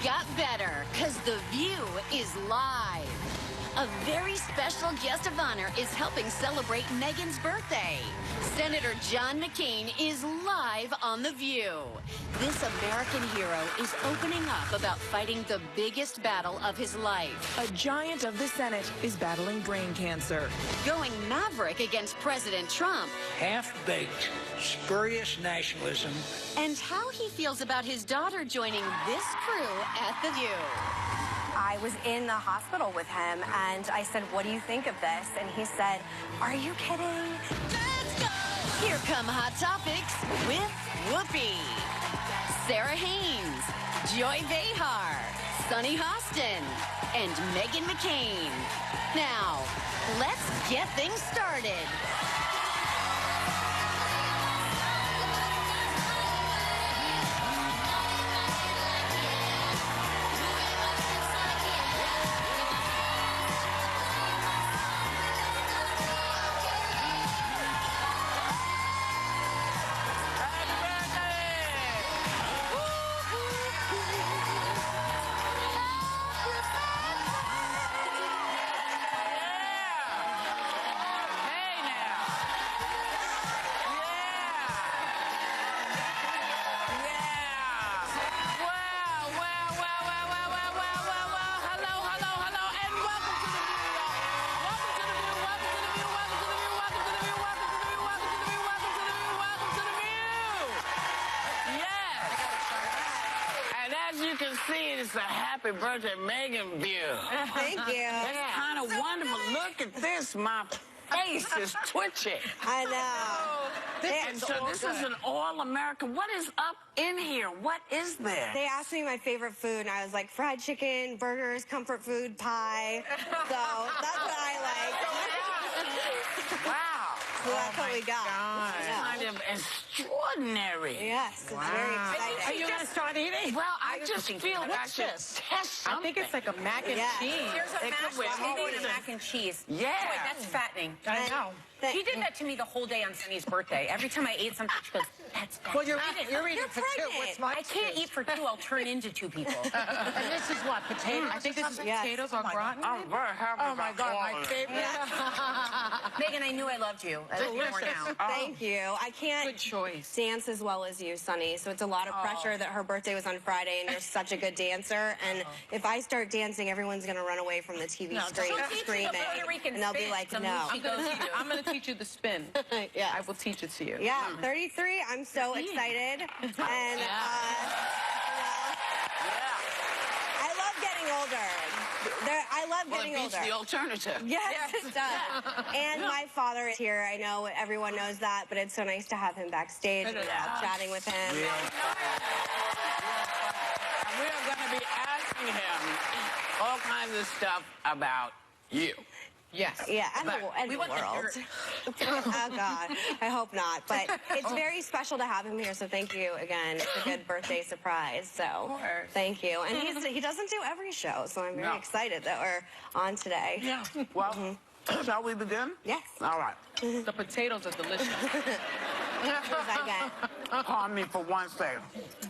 got better, because The View is live. A very special guest of honor is helping celebrate Meghan's birthday. Senator John McCain is live on The View. This American hero is opening up about fighting the biggest battle of his life. A giant of the Senate is battling brain cancer. Going maverick against President Trump. Half-baked, spurious nationalism. And how he feels about his daughter joining this crew at The View. I was in the hospital with him, and I said, "What do you think of this?" And he said, "Are you kidding?" Let's go! Here come Hot Topics with Whoopi, Sarah Haynes, Joy Behar, Sunny Hostin, and Meghan McCain. Now, let's get things started. It's a happy birthday, Meghan View. Thank you. It's kind of wonderful. Look at this. My face is twitching. I know. And so this is an all-American. What is up in here? What is this? They asked me my favorite food, and I was like, fried chicken, burgers, comfort food, pie. So that's what I like. Wow. So that's what we got. Yeah. Kind of extraordinary. Yes, it's very exciting. Are you going to start eating? Well, I just feel like I should test something. I think it's like a mac and cheese. Here's a mac and cheese. Yeah. Boy, that's fattening. I know. She did that to me the whole day on Sunny's birthday. Every time I ate something, she goes, that's fattening. Well, you're eating for two. What's my I can't eat for two. I'll turn into two people. And this is what, potatoes? I think this is potatoes au gratin. I'm very happy Oh, my God, my favorite. Megan, I knew I loved you. I love you more now. Thank you. I can't Good choice. dance as well as you, Sunny, so it's a lot of pressure that her birthday was on Friday and you're such a good dancer. And if I start dancing, everyone's going to run away from the TV screen screaming. And they'll be like, no. I'm going to teach you the spin. Yes. I will teach it to you. Yeah, 33. I'm so excited. And I love getting older. I love getting it beats older. the alternative. Yes, it does. And my father is here. I know everyone knows that, but it's so nice to have him backstage, chatting with him. And we are going to be asking him all kinds of stuff about you. Yes. Yeah, and the world. Oh, God. I hope not. But it's very special to have him here, so thank you again. It's a good birthday surprise, so thank you. And he doesn't do every show, so I'm very excited that we're on today. Yeah. Well, shall we begin? Yes. All right. The potatoes are delicious. Pardon me for one second.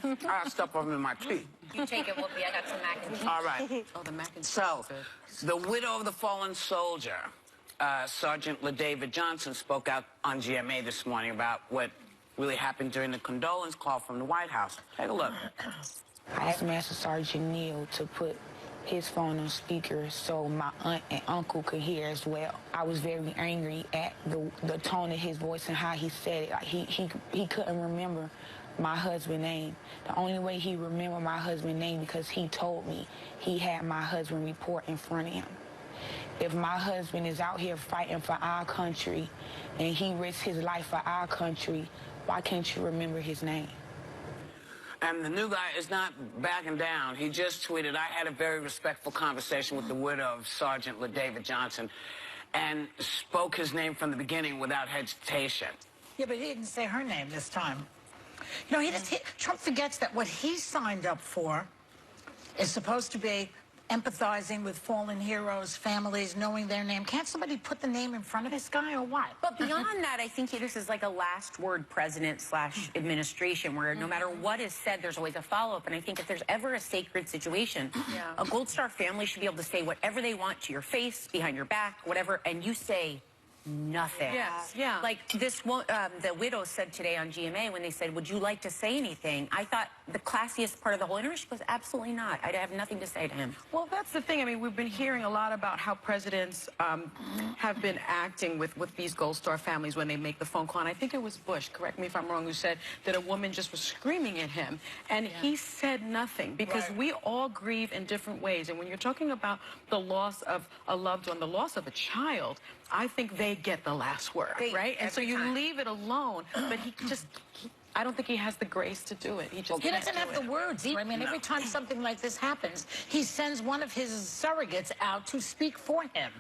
I got stuff up in my teeth. You take it, Whoopi. I got some mac and cheese. All right. Oh, the mac and cheese. So, the widow of the fallen soldier, Sergeant LaDavid Johnson, spoke out on GMA this morning about what really happened during the condolence call from the White House. Take a look. I asked Master Sergeant Neal to put his phone on speaker so my aunt and uncle could hear as well. I was very angry at the tone of his voice and how he said it. Like he couldn't remember my husband's name. The only way he remembered my husband's name because he told me he had my husband report in front of him. If my husband is out here fighting for our country and he risks his life for our country, why can't you remember his name? And the new guy is not backing down. He just tweeted, I had a very respectful conversation with the widow of Sergeant LaDavid Johnson and spoke his name from the beginning without hesitation. Yeah, but he didn't say her name this time. You know, Trump forgets that what he signed up for is supposed to be empathizing with fallen heroes, families, knowing their name. Can't somebody put the name in front of this guy or what? But beyond that, I think this is like a last word president/administration where no matter what is said, there's always a follow-up. And I think if there's ever a sacred situation, a Gold Star family should be able to say whatever they want to your face, behind your back, whatever, and you say nothing. Yes, yeah. Like this one, the widow said today on GMA when they said, would you like to say anything? I thought the classiest part of the whole interview, she goes, absolutely not. I have nothing to say to him. Well, that's the thing. I mean, we've been hearing a lot about how presidents have been acting with these Gold Star families when they make the phone call. And I think it was Bush, correct me if I'm wrong, who said that a woman just was screaming at him. And he said nothing because we all grieve in different ways. And when you're talking about the loss of a loved one, the loss of a child, I think they get the last word, right? And so you leave it alone, but I don't think he has the grace to do it. He doesn't have the words. I mean, every time something like this happens, he sends one of his surrogates out to speak for him.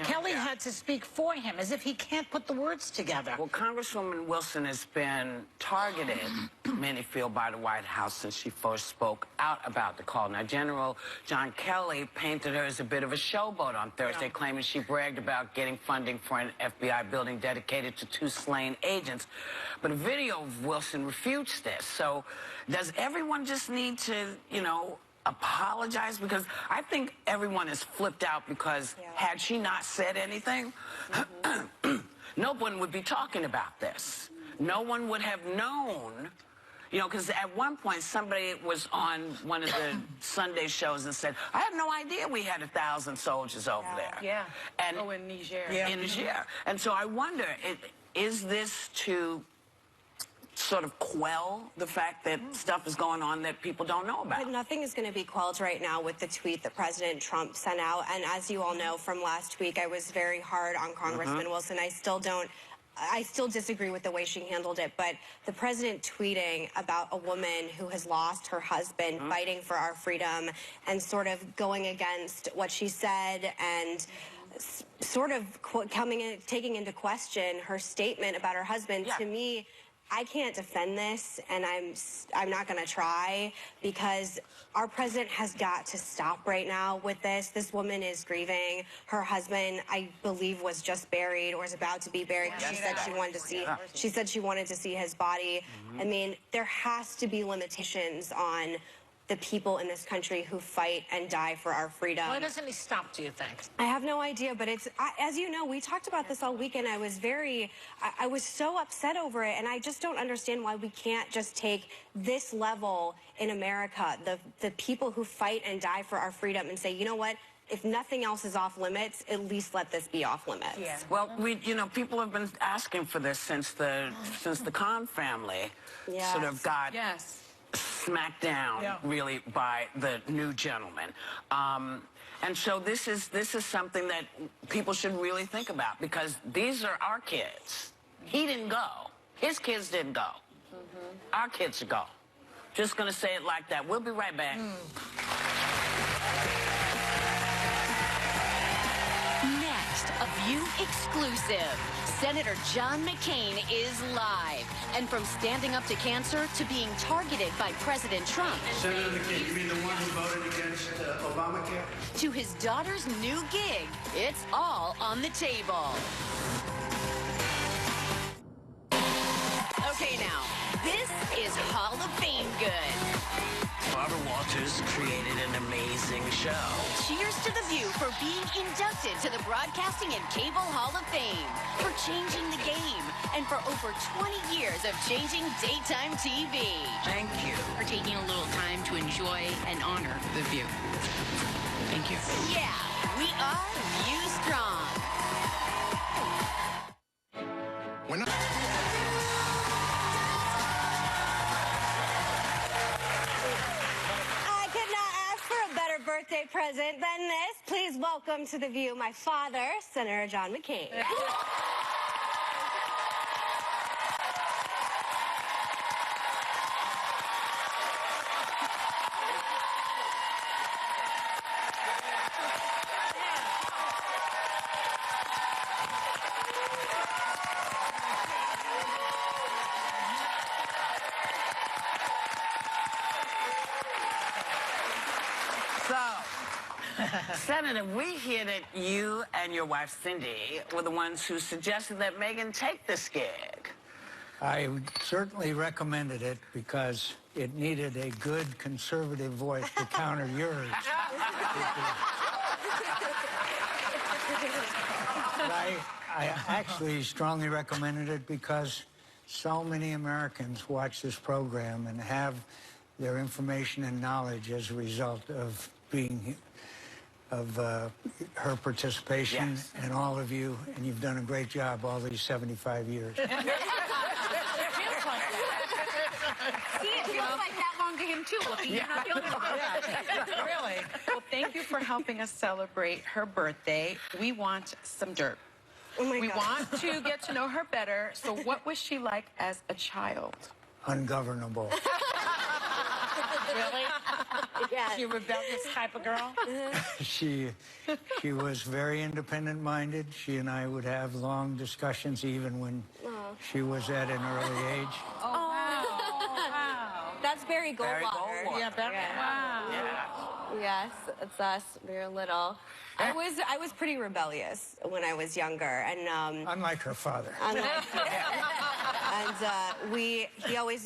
Kelly had to speak for him, as if he can't put the words together. Well, Congresswoman Wilson has been targeted, many feel, by the White House since she first spoke out about the call. Now, General John Kelly painted her as a bit of a showboat on Thursday, claiming she bragged about getting funding for an FBI building dedicated to 2 slain agents. But a video of Wilson refutes this. So does everyone just need to, apologize? Because I think everyone is flipped out because had she not said anything, no one would be talking about this. No one would have known, because at one point somebody was on one of the Sunday shows and said, I had no idea we had 1,000 soldiers over there. Yeah. And in Niger. In Niger. And so I wonder, is this to sort of quell the fact that stuff is going on that people don't know about? But nothing is going to be quelled right now with the tweet that President Trump sent out. And as you all know from last week, I was very hard on Congressman Wilson. I still disagree with the way she handled it, but the president tweeting about a woman who has lost her husband fighting for our freedom and sort of going against what she said and sort of taking into question her statement about her husband, to me, I can't defend this, and I'm not going to try, because our president has got to stop right now with this. This woman is grieving. Her husband, I believe, was just buried or is about to be buried. She said she wanted to see. She said she wanted to see his body. I mean, there has to be limitations on the people in this country who fight and die for our freedom. Why doesn't he stop, do you think? I have no idea, but as you know, we talked about this all weekend. I was so upset over it, and I just don't understand why we can't just take this level in America, the people who fight and die for our freedom, and say, you know what? If nothing else is off limits, at least let this be off limits. Yeah. Well, people have been asking for this since the Khan family sort of got smacked down really by the new gentleman. And so this is something that people should really think about, because these are our kids. He didn't go. His kids didn't go. Our kids should go. Just going to say it like that. We'll be right back. Next, a View exclusive. Senator John McCain is live. And from standing up to cancer to being targeted by President Trump. Senator McCain, you mean the one who voted against Obamacare? To his daughter's new gig. It's all on the table. Okay, now, this is Hall of Fame good. Barbara Walters created an amazing show. Cheers to The View for being inducted to the Broadcasting and Cable Hall of Fame, for changing the game, and for over 20 years of changing daytime TV. Thank you. For taking a little time to enjoy and honor The View. Thank you. Yeah, we are View Strong. Birthday present than this. Please welcome to The View my father, Senator John McCain. Senator, we hear that you and your wife, Cindy, were the ones who suggested that Megyn take this gig. I certainly recommended it because it needed a good conservative voice to counter yours. But I actually strongly recommended it because so many Americans watch this program and have their information and knowledge as a result of her participation. Yes. And all of you, and you've done a great job all these 75 years. See, it feels like that long to him, too. Whoopi. You're not the only one. Yeah, really. Well, thank you for helping us celebrate her birthday. We want some dirt. Oh my We God. want to get to know her better. So what was she like as a child? Ungovernable. Really? Yes. She a rebellious type of girl? She was very independent-minded. She and I would have long discussions even when she was at an early age. Oh, wow. That's Barry Barry Goldwater. Goldwater. Yeah, that, wow. Yeah. Yes, it's us. We were little. I was pretty rebellious when I was younger, and Unlike her father.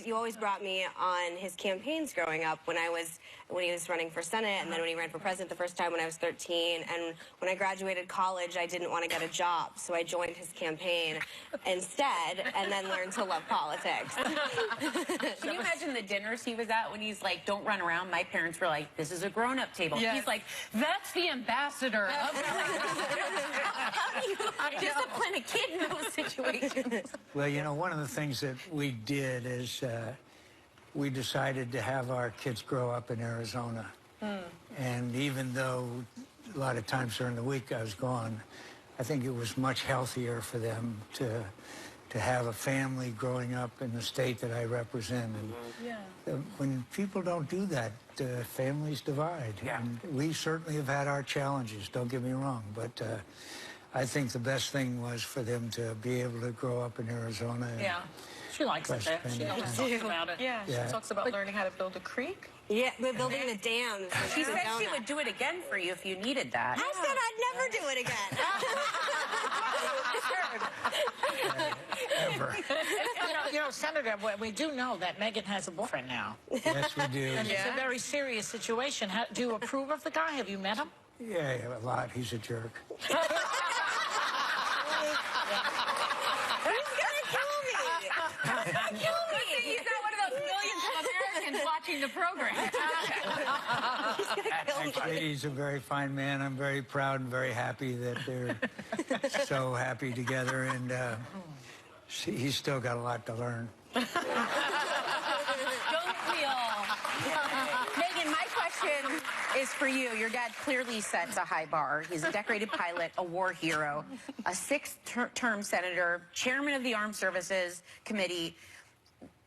you always brought me on his campaigns growing up when he was running for Senate, and then when he ran for president the first time when I was 13. And when I graduated college, I didn't want to get a job, so I joined his campaign instead, and then learned to love politics. Can you imagine the dinners he was at when he's like, don't run around? My parents were like, this is a grown-up table. Yes. He's like, that's the ambassador. How do you discipline a kid in those situations? Well, you know, one of the things that we did is we decided to have our kids grow up in Arizona. And even though a lot of times during the week I was gone, I think it was much healthier for them to have a family growing up in the state that I represent. And when people don't do that, families divide. Yeah. And we certainly have had our challenges, don't get me wrong, but I think the best thing was for them to be able to grow up in Arizona. And Yeah. She likes it there. She Yeah. always talks about it. Yeah, Yeah. she talks about learning how to build a creek. Yeah, we're building the dams. She said she would do it again for you if you needed that. I said I'd never do it again. Ever. You know, Senator, we do know that Megyn has a boyfriend now. Yes, we do. And it's a very serious situation. Do you approve of the guy? Have you met him? Yeah, a lot. He's a jerk. He's gonna kill me. He's not one of those millions of Americans watching the program. Actually, he's a very fine man. I'm very proud and very happy that they're so happy together, and he's still got a lot to learn. Don't we all? Megyn, my question is for you. Your dad clearly sets a high bar. He's a decorated pilot, a war hero, a sixth-term senator, chairman of the Armed Services Committee.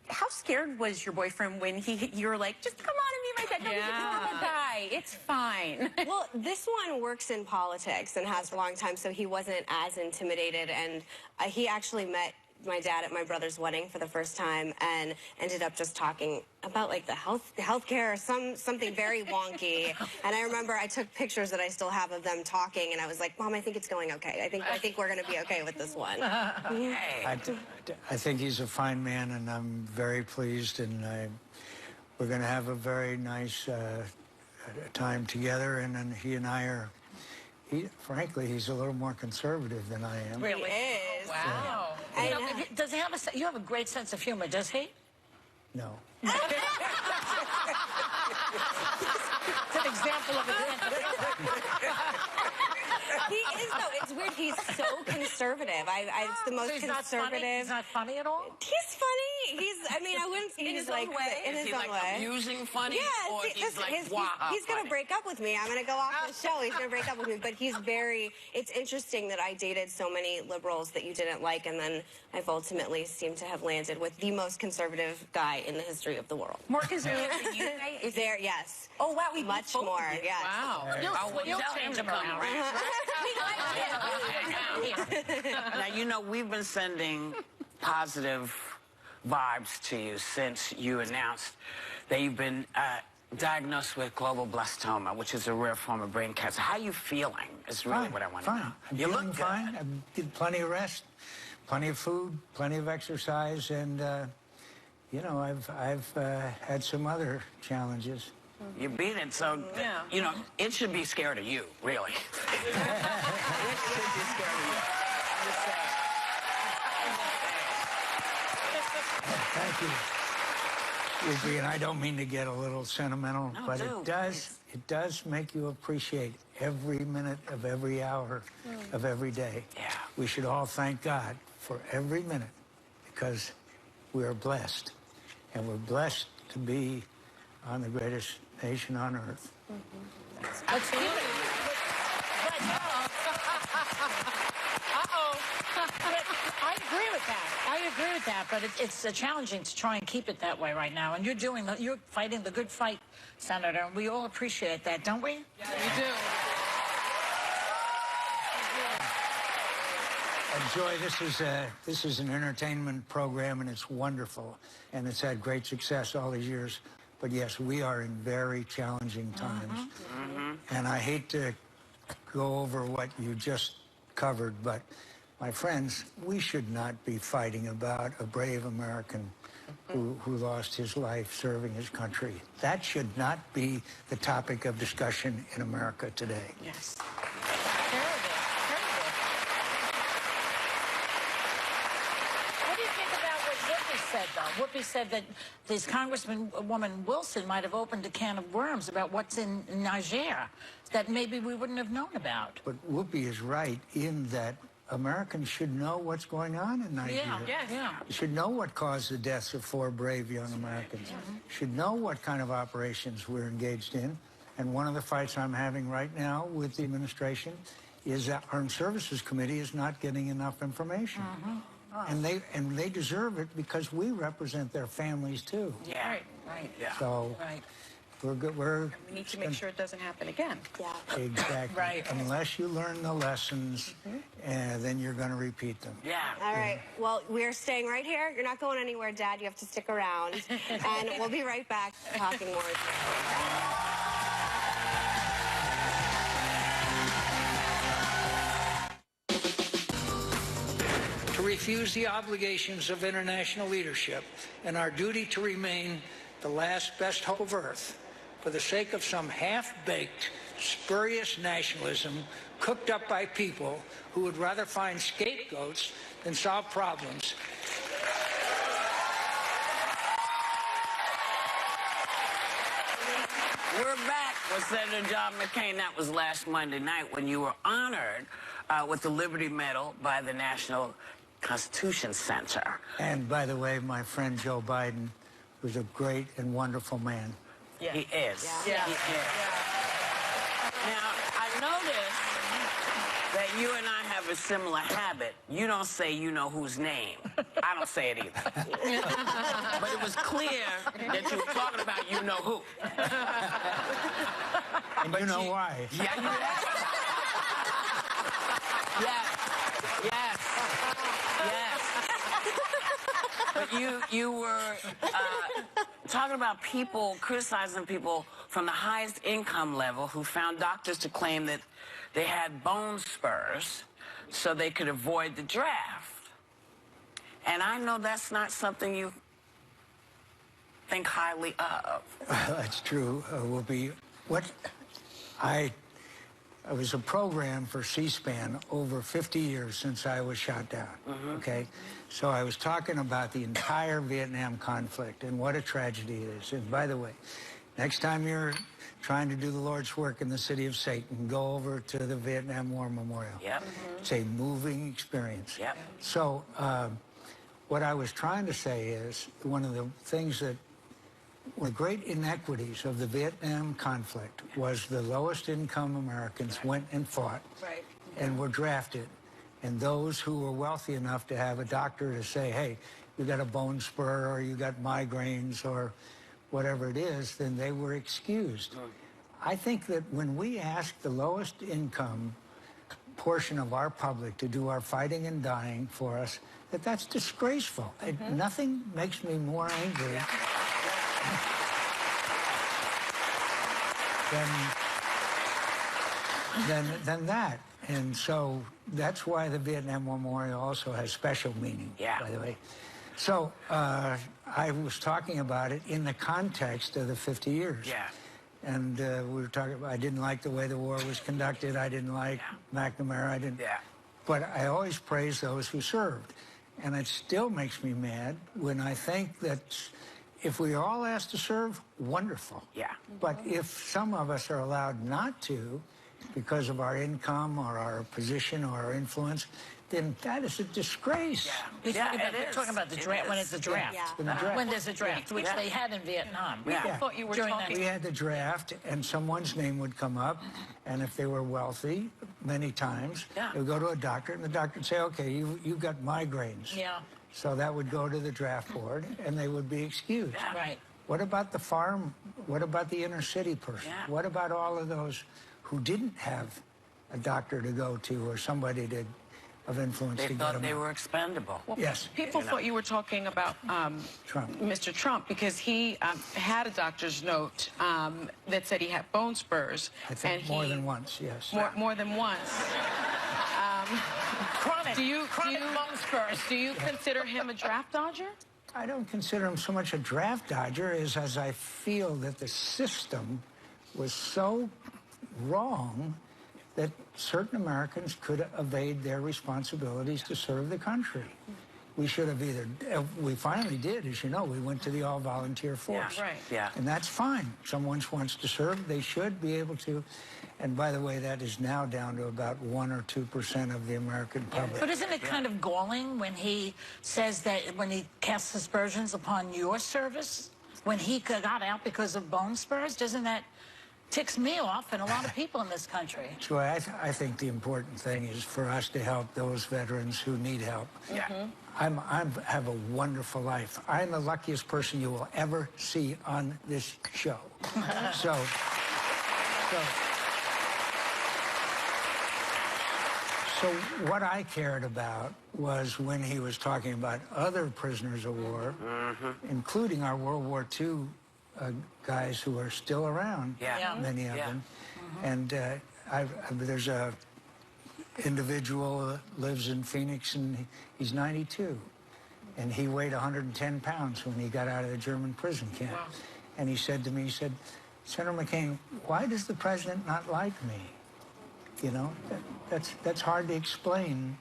How scared was your boyfriend when you were like, just come on and be my dad? No, he's a normal guy. It's fine. Well, this one works in politics and has for a long time, so he wasn't as intimidated. And he actually met my dad at my brother's wedding for the first time and ended up just talking about like the healthcare, something very wonky. And I remember I took pictures that I still have of them talking, and I was like, Mom, I think it's going okay. I think we're going to be okay with this one. I think he's a fine man, and I'm very pleased, and we're going to have a very nice time together, and then he and I are, frankly, he's a little more conservative than I am. Really? He is. Wow. You know, does he have you have a great sense of humor, does he? No. It's an example of it. He is, though. It's weird. He's so conservative. It's the most So he's not conservative. funny? He's not funny at all? He's funny. I wouldn't say he's like in Is his he own like way. amusing funny? Yeah, Or he's like, he's wow. going to break up with me. I'm going to go off the show. He's going to break up with me. But it's interesting that I dated so many liberals that you didn't like, and then I've ultimately seemed to have landed with the most conservative guy in the history of the world. More conservative than you, right? Is there? Yes. Oh, wow. We Much both more, did. yes. Wow. You'll change him around. Now, you know, we've been sending positive vibes to you since you announced that you've been diagnosed with glioblastoma, which is a rare form of brain cancer. How are you feeling is really Fine, what I want to fine. know. I'm You feeling look fine. good. I did plenty of rest, plenty of food, plenty of exercise, and you know, I've had some other challenges. You beat it, so you know it should be scared of you, really. It should be scared of you. I'm just saying. Thank you. Ruby, and I don't mean to get a little sentimental, but it does make you appreciate every minute of every hour of every day. Yeah. We should all thank God for every minute because we are blessed. And we're blessed to be on the greatest nation on earth. Absolutely. But I agree with that. I agree with that, but it's challenging to try and keep it that way right now. And you're fighting the good fight, Senator, and we all appreciate that, don't we? Yeah, we do. And Joy, this is an entertainment program, and it's wonderful, and it's had great success all these years. But yes, we are in very challenging times, and I hate to go over what you just covered, but my friends, we should not be fighting about a brave American who lost his life serving his country. That should not be the topic of discussion in America today. Yes. Terrible. Terrible. What do you think about what Whoopi said, though? Whoopi said that this Congresswoman Wilson might have opened a can of worms about what's in Niger that maybe we wouldn't have known about. But Whoopi is right in that Americans should know what's going on in Nigeria. Yeah. Should know what caused the deaths of 4 brave young Americans. Should know what kind of operations we're engaged in. And one of the fights I'm having right now with the administration is that Armed Services Committee is not getting enough information. And they deserve it because we represent their families too. Yeah. Right. Yeah. So we're good. We need to make sure it doesn't happen again. Yeah. Exactly. Right. Unless you learn the lessons, then you're going to repeat them. Yeah. All right. Well, we're staying right here. You're not going anywhere, Dad. You have to stick around. And we'll be right back talking more. To refuse the obligations of international leadership and our duty to remain the last best hope of Earth for the sake of some half-baked, spurious nationalism cooked up by people who would rather find scapegoats than solve problems. We're back with Senator John McCain. That was last Monday night when you were honored with the Liberty Medal by the National Constitution Center. And by the way, my friend Joe Biden was a great and wonderful man. Yeah. He is. Yeah. He is. Now, I noticed that you and I have a similar habit. You don't say you know whose name. I don't say it either. But it was clear that you were talking about you know who. And you know why. Yeah, you Yes. But you were talking about people, criticizing people from the highest income level who found doctors to claim that they had bone spurs so they could avoid the draft. And I know that's not something you think highly of. That's true. Will be what I was a program for C-SPAN over 50 years since I was shot down. Okay, so I was talking about the entire Vietnam conflict and what a tragedy it is. And by the way, next time you're trying to do the Lord's work in the city of Satan, go over to the Vietnam War Memorial. Yep. It's a moving experience. Yep. So what I was trying to say is one of the things that the great inequities of the Vietnam conflict was the lowest income Americans went and fought and were drafted. And those who were wealthy enough to have a doctor to say, hey, you got a bone spur or you got migraines or whatever it is, then they were excused. I think that when we ask the lowest income portion of our public to do our fighting and dying for us, that's disgraceful. Nothing makes me more angry. than that. And so that's why the Vietnam Memorial also has special meaning, by the way. So I was talking about it in the context of the 50 years. Yeah. And we were talking about, I didn't like the way the war was conducted. I didn't like McNamara. I didn't. Yeah. But I always praise those who served. And it still makes me mad when I think that if we are all asked to serve, wonderful. Yeah. But if some of us are allowed not to because of our income or our position or our influence, then that is a disgrace. We're talking about the draft, when it's a draft. When there's a draft, which they had in Vietnam. I thought you were talking. We had the draft, and someone's name would come up, and if they were wealthy, many times, they would go to a doctor, and the doctor would say, okay, you've got migraines. Yeah. So that would go to the draft board, and they would be excused. Right. What about the farm? What about the inner city person? What about all of those who didn't have a doctor to go to or somebody of influence to get them? They thought they were expendable. Well, yes. People thought you were talking about Trump. Mr. Trump, because he had a doctor's note that said he had bone spurs. I think more than once, yes. More than once. Chronic bone spurs. Do you consider him a draft dodger? I don't consider him so much a draft dodger as I feel that the system was so wrong that certain Americans could evade their responsibilities to serve the country. We should have we finally did, as you know, we went to the all-volunteer force. Yeah, right. Yeah. And that's fine. Someone wants to serve, they should be able to. And by the way, that is now down to about 1 or 2% of the American public. But isn't it kind of galling when he says that, when he casts aspersions upon your service, when he got out because of bone spurs? Doesn't that ticks me off and a lot of people in this country? So I think the important thing is for us to help those veterans who need help. Yeah. I have a wonderful life. I'm the luckiest person you will ever see on this show. So what I cared about was when he was talking about other prisoners of war, including our World War II guys who are still around, many of them. And there's a individual that lives in Phoenix, and he's 92. And he weighed 110 pounds when he got out of the German prison camp. Wow. And he said to me, he said, Senator McCain, why does the president not like me? You know, that's hard to explain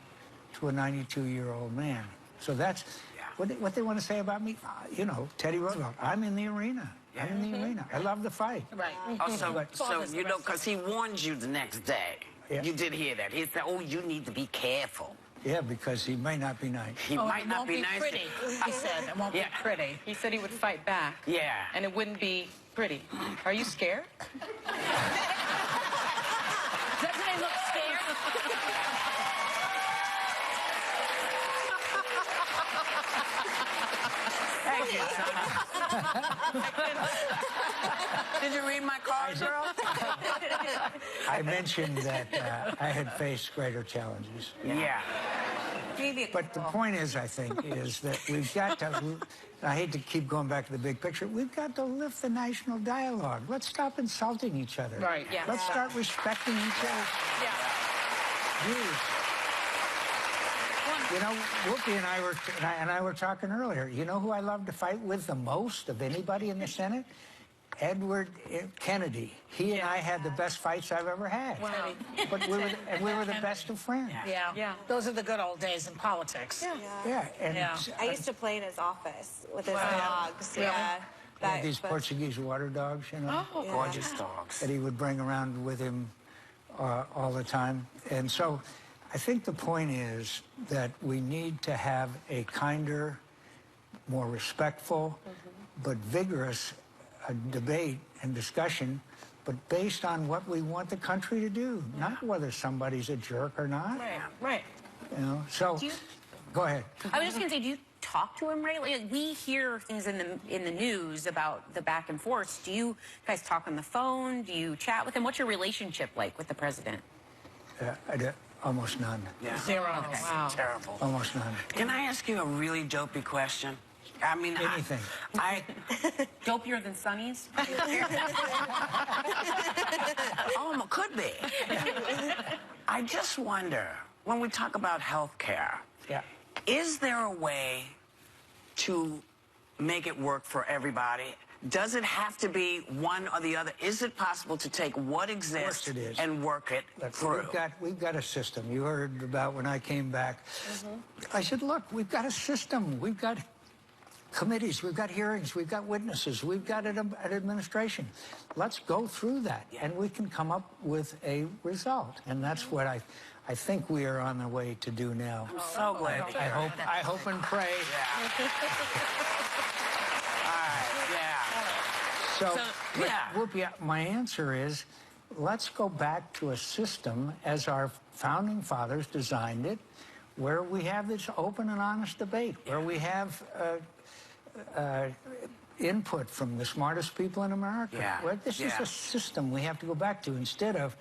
to a 92-year-old man. So that's what they want to say about me. You know, Teddy Roosevelt, I'm in the arena. I'm in the arena. I love the fight. Right. So you know, because he warned you the next day. Yeah. You did hear that. He said, oh, you need to be careful. Yeah, because he may not be nice. He might not be nice. Pretty, he said. It won't be pretty. He said he would fight back. Yeah. And it wouldn't be pretty. Are you scared? Doesn't he look scared? Thank you, son. Did you read my card, girl? I mentioned that I had faced greater challenges. Yeah. But the point is, I think, is that we've got to, I hate to keep going back to the big picture, we've got to lift the national dialogue. Let's stop insulting each other. Right, yeah. Let's start respecting each other's views. You know, Whoopi and I were talking earlier. You know who I love to fight with the most of anybody in the Senate? Edward Kennedy. He and I had the best fights I've ever had. Wow. But we were the best of friends. Yeah. Those are the good old days in politics. Yeah. And I used to play in his office with his dogs. Yeah. These Portuguese water dogs, you know. Oh, gorgeous dogs. That he would bring around with him all the time. And so I think the point is that we need to have a kinder, more respectful, but vigorous debate and discussion, but based on what we want the country to do, not whether somebody's a jerk or not. Right. You know, so go ahead. I was just going to say, do you talk to him regularly? Like, we hear things in the news about the back and forth. Do you guys talk on the phone? Do you chat with him? What's your relationship like with the president? Almost none. Yeah. Zero. Okay. Wow. Terrible. Almost none. Can I ask you a really dopey question? I mean, anything. Dopier than Sonny's? Oh, could be. I just wonder, when we talk about health care, is there a way to make it work for everybody? Does it have to be one or the other? Is it possible to take what exists and work it through? We've got a system. You heard about when I came back. I said, look, we've got a system. We've got committees, we've got hearings, we've got witnesses, we've got an administration. Let's go through that, and we can come up with a result. And that's what I think we are on the way to do now. I'm so glad. I hope and pray. So, Whoopi, my answer is, let's go back to a system as our founding fathers designed it, where we have this open and honest debate, where we have input from the smartest people in America. This is a system we have to go back to, instead of,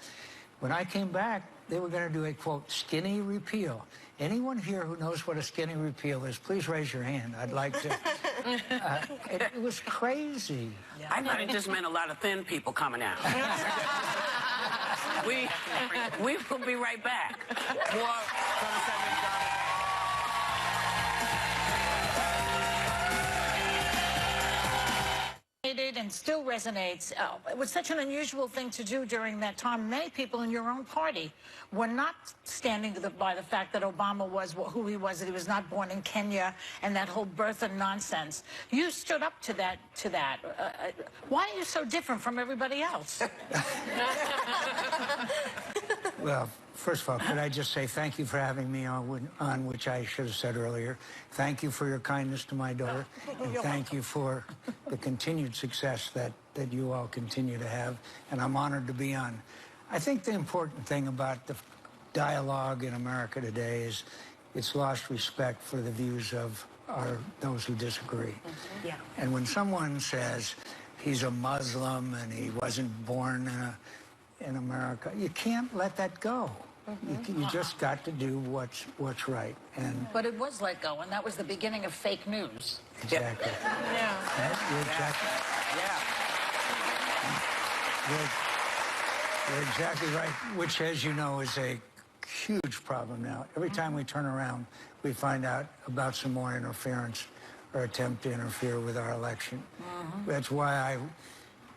when I came back, they were going to do a, quote, skinny repeal. Anyone here who knows what a skinny repeal is, please raise your hand. I'd like to. It was crazy. I thought it just meant a lot of thin people coming out. We will be right back. More and still resonates. It was such an unusual thing to do during that time. Many people in your own party were not standing by the fact that Obama was who he was, that he was not born in Kenya, and that whole birther nonsense. You stood up to that. Why are you so different from everybody else? Well, first of all, could I just say thank you for having me on, which I should have said earlier. Thank you for your kindness to my daughter, and thank you for the continued success that you all continue to have, and I'm honored to be on. I think the important thing about the dialogue in America today is it's lost respect for the views of those who disagree. And when someone says he's a Muslim and he wasn't born in America, you can't let that go. You just got to do what's right. But it was let go, and that was the beginning of fake news. Exactly. You're exactly right, which, as you know, is a huge problem now. Every time we turn around, we find out about some more interference or attempt to interfere with our election. That's why I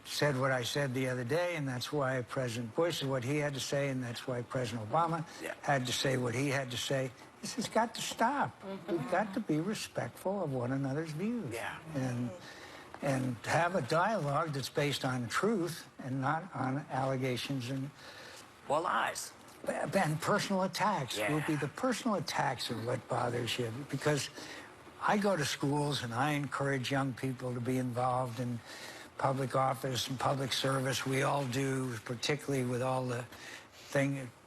said what I said the other day, and that's why President Bush said what he had to say, and that's why President Obama had to say what he had to say. This has got to stop. We've got to be respectful of one another's views. And have a dialogue that's based on truth and not on allegations and lies. And personal attacks. The personal attacks are what bothers you, because I go to schools and I encourage young people to be involved in public office and public service. We all do, particularly with all the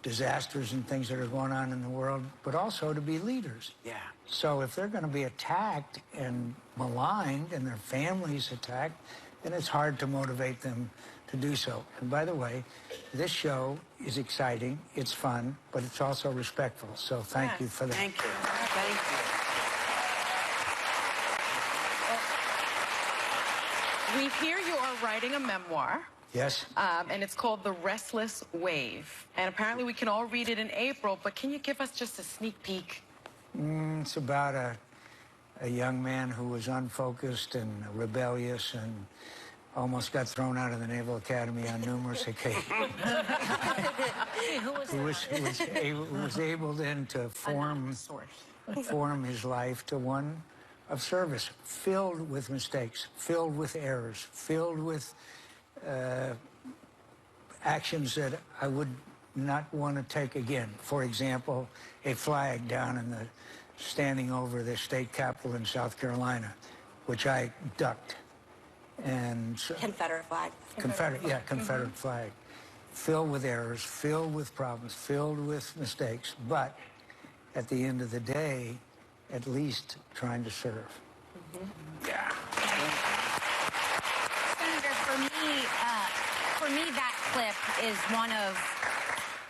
disasters and things that are going on in the world, but also to be leaders. So if they're going to be attacked and maligned and their families attacked, then it's hard to motivate them to do so. And by the way, this show is exciting, it's fun, but it's also respectful. So thank you for that. Thank you. Thank you. We hear you are writing a memoir. Yes. And it's called The Restless Wave. And apparently we can all read it in April, but can you give us just a sneak peek? It's about a young man who was unfocused and rebellious and almost got thrown out of the Naval Academy on numerous occasions. Who was able then to form his life to one of service, filled with mistakes, filled with errors, filled with actions that I would not want to take again. For example, a flag down in the standing over the state capitol in South Carolina, which I ducked. And Confederate flag. Confederate flag. Filled with errors, filled with problems, filled with mistakes, but at the end of the day, at least trying to serve. Senator, for me, that clip is one of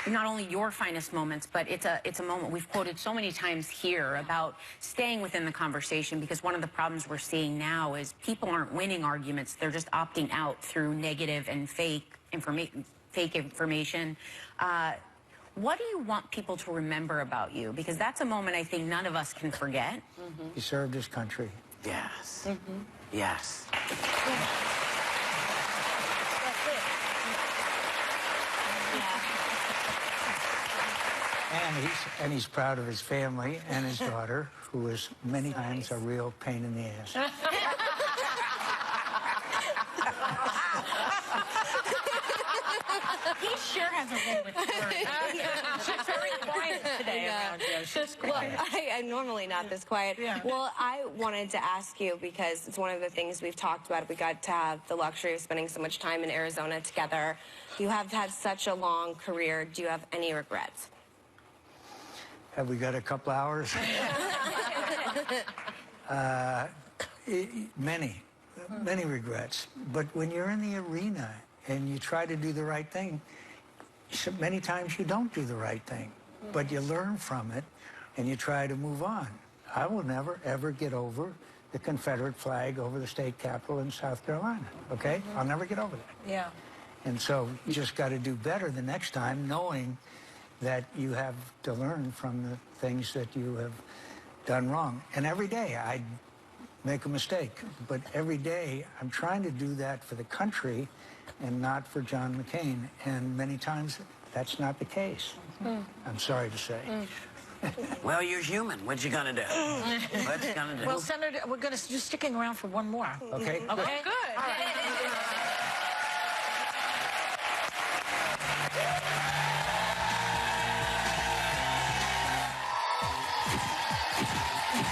not only your finest moments, but it's a moment we've quoted so many times here about staying within the conversation, because one of the problems we're seeing now is people aren't winning arguments. They're just opting out through negative and fake information. What do you want people to remember about you? Because that's a moment I think none of us can forget. He served his country. Yes. Yes. And he's proud of his family and his daughter, who is many times a real pain in the ass. He sure has a way with words. She's very quiet today around you. She's quiet. I'm normally not this quiet. Well, I wanted to ask you, because it's one of the things we've talked about. We got to have the luxury of spending so much time in Arizona together. You have had such a long career. Do you have any regrets? Have we got a couple hours? Many regrets. But when you're in the arena and you try to do the right thing, many times you don't do the right thing. But you learn from it and you try to move on. I will never, ever get over the Confederate flag over the state capitol in South Carolina, okay? I'll never get over that. Yeah. And so you just got to do better the next time, knowing that you have to learn from the things that you have done wrong. And every day I make a mistake, but every day I'm trying to do that for the country and not for John McCain. And many times that's not the case. I'm sorry to say. Well, you're human. What you gonna do? What you gonna do? Well, Senator, we're going to just sticking around for one more. Okay. Okay. Good. All right.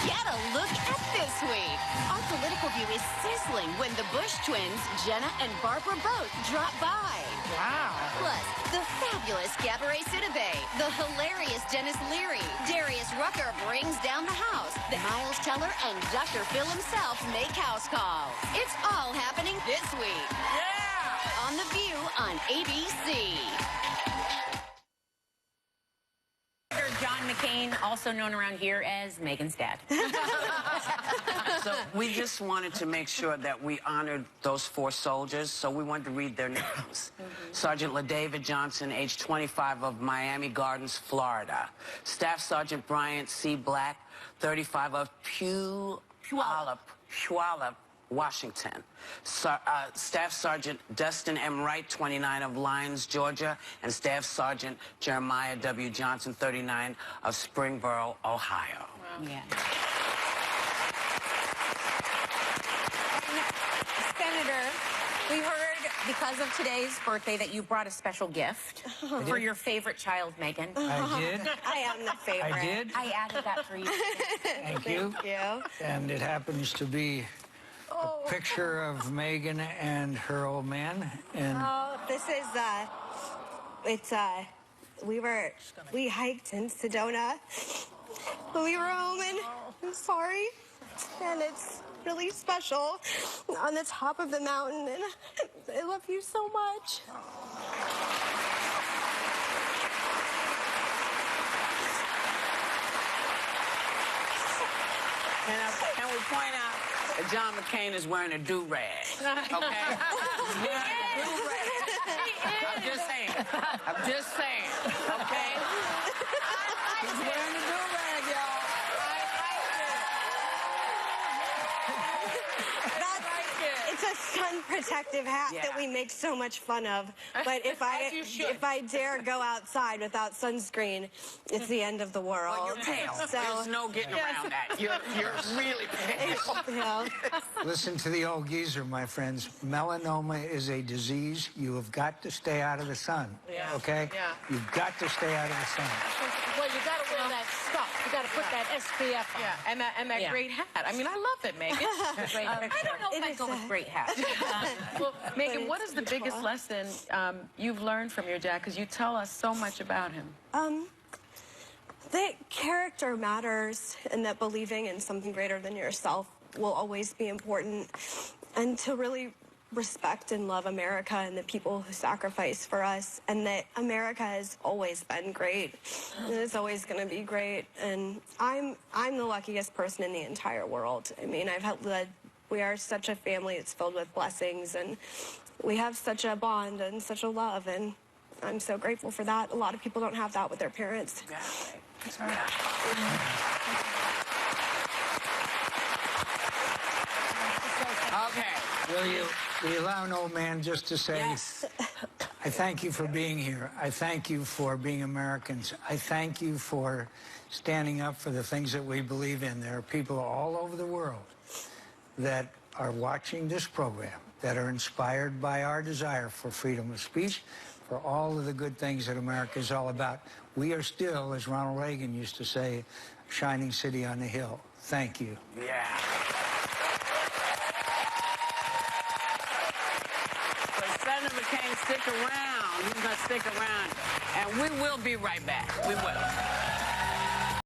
Get a look at this week. Our political view is sizzling when the Bush twins, Jenna and Barbara both drop by. Wow. Plus, the fabulous Gabourey Sidibe, the hilarious Dennis Leary, Darius Rucker brings down the house, the Miles Teller and Dr. Phil himself make house calls. It's all happening this week. Yeah! On The View on ABC. John McCain, also known around here as Megan's dad. So we just wanted to make sure that we honored those 4 soldiers, so we wanted to read their names. Sergeant LaDavid Johnson, age 25, of Miami Gardens, Florida. Staff Sergeant Bryant C. Black, 35, of Puyallup, Washington. Staff Sergeant Dustin M. Wright, 29, of Lyons, Georgia, and Staff Sergeant Jeremiah W. Johnson, 39, of Springboro, Ohio. Wow. Yeah. Senator, we heard, because of today's birthday, that you brought a special gift for your favorite child, Megan. I did. I am the favorite. I did. I added that for you. Thank you. Thank you. And it happens to be a picture of Megan and her old man. And This is, we hiked in Sedona. We were home and I'm sorry. And it's really special on the top of the mountain. And I love you so much. Can we point out that John McCain is wearing a do-rag, okay? He's wearing a do-rag. I'm just saying, okay? He's wearing a do-rag, y'all. It's a sun protective hat that we make so much fun of. But if I dare go outside without sunscreen, it's the end of the world. Well, you're pale. So, there's no getting around that. You're really pale. you know. listen to the old geezer, my friends. Melanoma is a disease. You have got to stay out of the sun, okay? Yeah. You've got to stay out of the sun. Well, you got to wear that stuff. You got to put that SPF on. Yeah, and that great hat. I mean, I love it, Megan. I don't know if I go with great hat. Well, Megan, what is the biggest lesson you've learned from your dad? Because you tell us so much about him. That character matters, and that believing in something greater than yourself will always be important, and to really respect and love America and the people who sacrifice for us, and that America has always been great, and it's always going to be great. And I'm the luckiest person in the entire world. I mean, we are such a family. It's filled with blessings, and we have such a bond and such a love, and I'm so grateful for that. A lot of people don't have that with their parents. Yeah. That's right. Okay. Will you allow an old man just to say, yes. I thank you for being here. I thank you for being Americans. I thank you for standing up for the things that we believe in. There are people all over the world that are watching this program, that are inspired by our desire for freedom of speech, for all of the good things that America is all about. We are still, as Ronald Reagan used to say, a shining city on the hill. Thank you. Yeah. So Senator McCain, stick around. He's going to stick around. And we will be right back. We will.